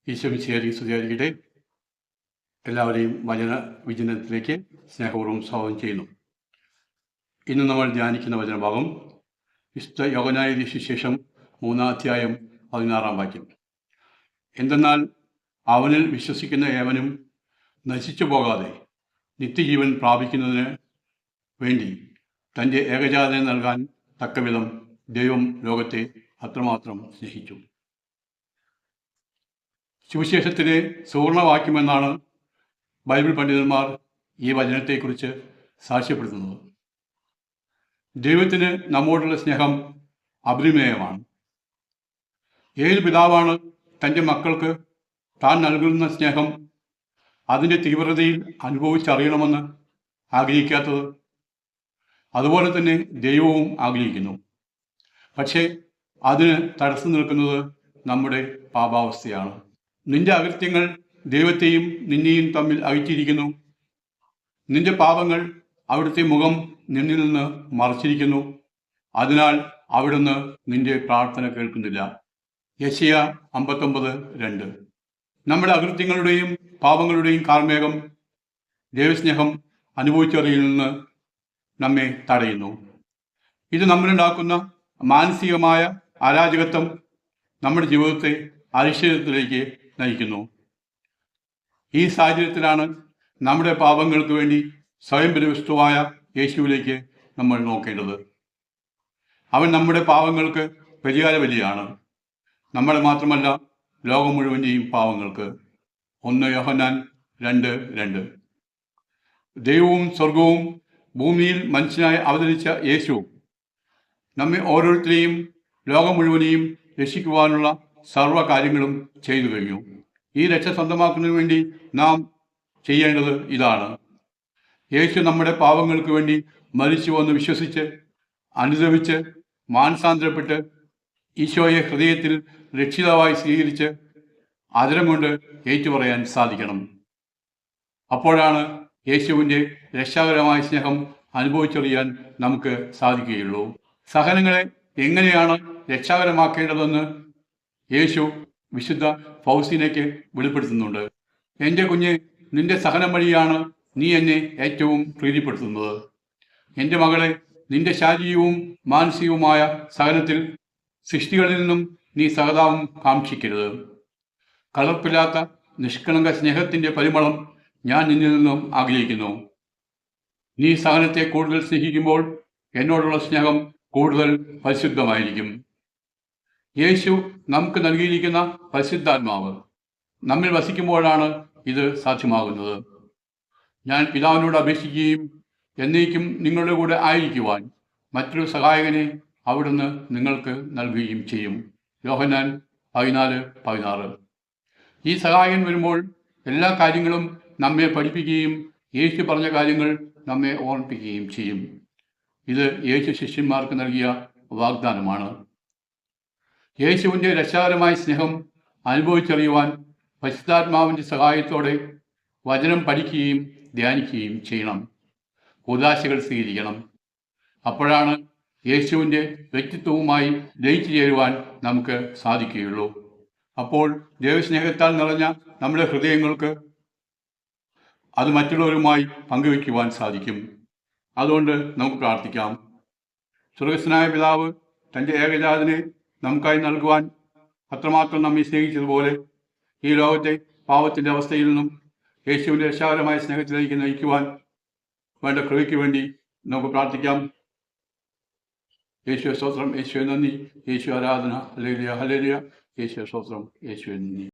ഈശോമിശിഹായ്ക്ക് സ്തുതിയായിരിക്കട്ടെ. എല്ലാവരെയും വചന വിചിന്തനത്തിലേക്ക് സ്നേഹപൂർവ്വം സ്വാഗതം ചെയ്യുന്നു. ഇന്ന് നമ്മൾ ധ്യാനിക്കുന്ന വചനഭാഗം വിശുദ്ധ യോഹന്നാന്റെ സുവിശേഷം 3-ാം അധ്യായം 16-ാം വാക്യം. എന്തെന്നാൽ അവനിൽ വിശ്വസിക്കുന്ന ഏവനും നശിച്ചു പോകാതെ നിത്യജീവൻ പ്രാപിക്കുന്നതിന് വേണ്ടി തൻ്റെ ഏകജാതനെ നൽകാൻ തക്കവിധം ദൈവം ലോകത്തെ അത്രമാത്രം സ്നേഹിച്ചു. സുവിശേഷത്തിലെ സുവർണവാക്യമെന്നാണ് ബൈബിൾ പണ്ഡിതന്മാർ ഈ വചനത്തെക്കുറിച്ച് സാക്ഷ്യപ്പെടുത്തുന്നത്. ദൈവത്തിന് നമ്മോടുള്ള സ്നേഹം അപരിമേയമാണ്. ഏത് പിതാവാണ് തൻ്റെ മക്കൾക്ക് താൻ നൽകുന്ന സ്നേഹം അതിൻ്റെ തീവ്രതയിൽ അനുഭവിച്ചറിയണമെന്ന് ആഗ്രഹിക്കാത്തത്? അതുപോലെ തന്നെ ദൈവവും ആഗ്രഹിക്കുന്നു. പക്ഷേ അതിന് തടസ്സം നിൽക്കുന്നത് നമ്മുടെ പാപാവസ്ഥയാണ്. നിന്റെ അകൃത്യങ്ങൾ ദൈവത്തെയും നിന്നെയും തമ്മിൽ അകറ്റിയിരിക്കുന്നു. നിന്റെ പാപങ്ങൾ അവിടുത്തെ മുഖം നിന്നിൽ നിന്ന് മറച്ചിരിക്കുന്നു. അതിനാൽ അവിടുന്ന് നിന്റെ പ്രാർത്ഥന കേൾക്കുന്നില്ല. യെശയ്യാ 59:2. നമ്മുടെ അകൃത്യങ്ങളുടെയും പാപങ്ങളുടെയും കാർമേഘം ദൈവസ്നേഹം അനുഭവിച്ചറിയിൽ നിന്ന് നമ്മെ തടയുന്നു. ഇത് നമ്മളുണ്ടാക്കുന്ന മാനസികമായ അരാജകത്വം നമ്മുടെ ജീവിതത്തെ അരിശയത്തിലേക്ക് നയിക്കുന്നു. ഈ സാഹചര്യത്തിലാണ് നമ്മുടെ പാപങ്ങൾക്ക് വേണ്ടി സ്വയം പരിവസ്തുവായ യേശുവിലേക്ക് നമ്മൾ നോക്കേണ്ടത്. അവൻ നമ്മുടെ പാപങ്ങൾക്ക് പരിഹാര ബലിയാണ്. നമ്മുടെ മാത്രമല്ല, ലോകം മുഴുവൻ്റെയും പാവങ്ങൾക്ക്. 1 യോഹന്നാൻ 2:2. ദൈവവും സ്വർഗവും ഭൂമിയിൽ മനുഷ്യനായി അവതരിച്ച യേശു നമ്മെ ഓരോരുത്തരെയും ലോകം മുഴുവനെയും രക്ഷിക്കുവാനുള്ള സർവ്വ കാര്യങ്ങളും ചെയ്തു കഴിഞ്ഞു. ഈ രക്ഷ സ്വന്തമാക്കുന്നതിന് വേണ്ടി നാം ചെയ്യേണ്ടത് ഇതാണ്: യേശു നമ്മുടെ പാപങ്ങൾക്ക് വേണ്ടി മരിച്ചുവെന്ന് വിശ്വസിച്ച് അനുദപിച്ച് മാനസാന്തരപ്പെട്ട് ഈശോയെ ഹൃദയത്തിൽ രക്ഷിതാവായി സ്വീകരിച്ച് ആദരം കൊണ്ട് ഏറ്റുപറയാൻ സാധിക്കണം. അപ്പോഴാണ് യേശുവിൻ്റെ രക്ഷാകരമായ സ്നേഹം അനുഭവിച്ചറിയാൻ നമുക്ക് സാധിക്കുകയുള്ളൂ. സഹനങ്ങളെ എങ്ങനെയാണ് രക്ഷാകരമാക്കേണ്ടതെന്ന് യേശു വിശുദ്ധ ഫൗസ്റ്റീനയ്ക്ക് വെളിപ്പെടുത്തുന്നുണ്ട്. എൻ്റെ കുഞ്ഞ്, നിന്റെ സഹനം വഴിയാണ് നീ എന്നെ ഏറ്റവും പ്രീതിപ്പെടുത്തുന്നത്. എൻ്റെ മകളെ, നിന്റെ ശാരീരികവും മാനസികവുമായ സഹനത്തിൽ സൃഷ്ടികളിൽ നിന്നും നീ സഹതാപം കാക്ഷിക്കരുത്. കലർപ്പില്ലാത്ത നിഷ്കളങ്ക സ്നേഹത്തിൻ്റെ പരിമളം ഞാൻ നിന്നിൽ നിന്നും ആഗ്രഹിക്കുന്നു. നീ സഹനത്തെ കൂടുതൽ സ്നേഹിക്കുമ്പോൾ എന്നോടുള്ള സ്നേഹം കൂടുതൽ പരിശുദ്ധമായിരിക്കും. യേശു നമുക്ക് നൽകിയിരിക്കുന്ന പരിശുദ്ധാത്മാവ് നമ്മിൽ വസിക്കുമ്പോഴാണ് ഇത് സാധ്യമാകുന്നത്. ഞാൻ പിതാവിനോട് അപേക്ഷിക്കുകയും എന്നേക്കും നിങ്ങളുടെ കൂടെ ആയിരിക്കുവാൻ മറ്റൊരു സഹായകനെ അവിടുന്ന് നിങ്ങൾക്ക് നൽകുകയും ചെയ്യും. യോഹന്നാൻ 14:16. ഈ സഹായകൻ വരുമ്പോൾ എല്ലാ കാര്യങ്ങളും നമ്മെ പഠിപ്പിക്കുകയും യേശു പറഞ്ഞ കാര്യങ്ങൾ നമ്മെ ഓർമ്മിപ്പിക്കുകയും ചെയ്യും. ഇത് യേശു ശിഷ്യന്മാർക്ക് നൽകിയ വാഗ്ദാനമാണ്. യേശുവിൻ്റെ രക്ഷാകരമായ സ്നേഹം അനുഭവിച്ചറിയുവാൻ പരിശുദ്ധാത്മാവിൻ്റെ സഹായത്തോടെ വചനം പഠിക്കുകയും ധ്യാനിക്കുകയും ചെയ്യണം. ഉദാശകൾ സ്വീകരിക്കണം. അപ്പോഴാണ് യേശുവിൻ്റെ വ്യക്തിത്വവുമായി ലയിച്ചു ചേരുവാൻ നമുക്ക് സാധിക്കുകയുള്ളൂ. അപ്പോൾ ദൈവസ്നേഹത്താൽ നിറഞ്ഞ നമ്മുടെ ഹൃദയങ്ങൾക്ക് അത് മറ്റുള്ളവരുമായി പങ്കുവയ്ക്കുവാൻ സാധിക്കും. അതുകൊണ്ട് നമുക്ക് പ്രാർത്ഥിക്കാം. സ്വർഗസ്ഥനായ പിതാവ് തൻ്റെ ഏകജാതനെ നമുക്കായി നൽകുവാൻ അത്രമാത്രം നമ്മെ സ്നേഹിച്ചതുപോലെ ഈ ലോകത്തെ പാവത്തിൻ്റെ അവസ്ഥയിൽ നിന്നും യേശുവിൻ്റെ രക്ഷാകരമായ സ്നേഹത്തിലേക്ക് നയിക്കുവാൻ വേണ്ട കൃപയ്ക്ക് വേണ്ടി നമുക്ക് പ്രാർത്ഥിക്കാം. യേശുവേ സ്തോത്രം, യേശുവേ നന്ദി, യേശു ആരാധന. Hallelujah, hallelujah. യേശുവേ സ്തോത്രം, യേശുവേ നന്ദി.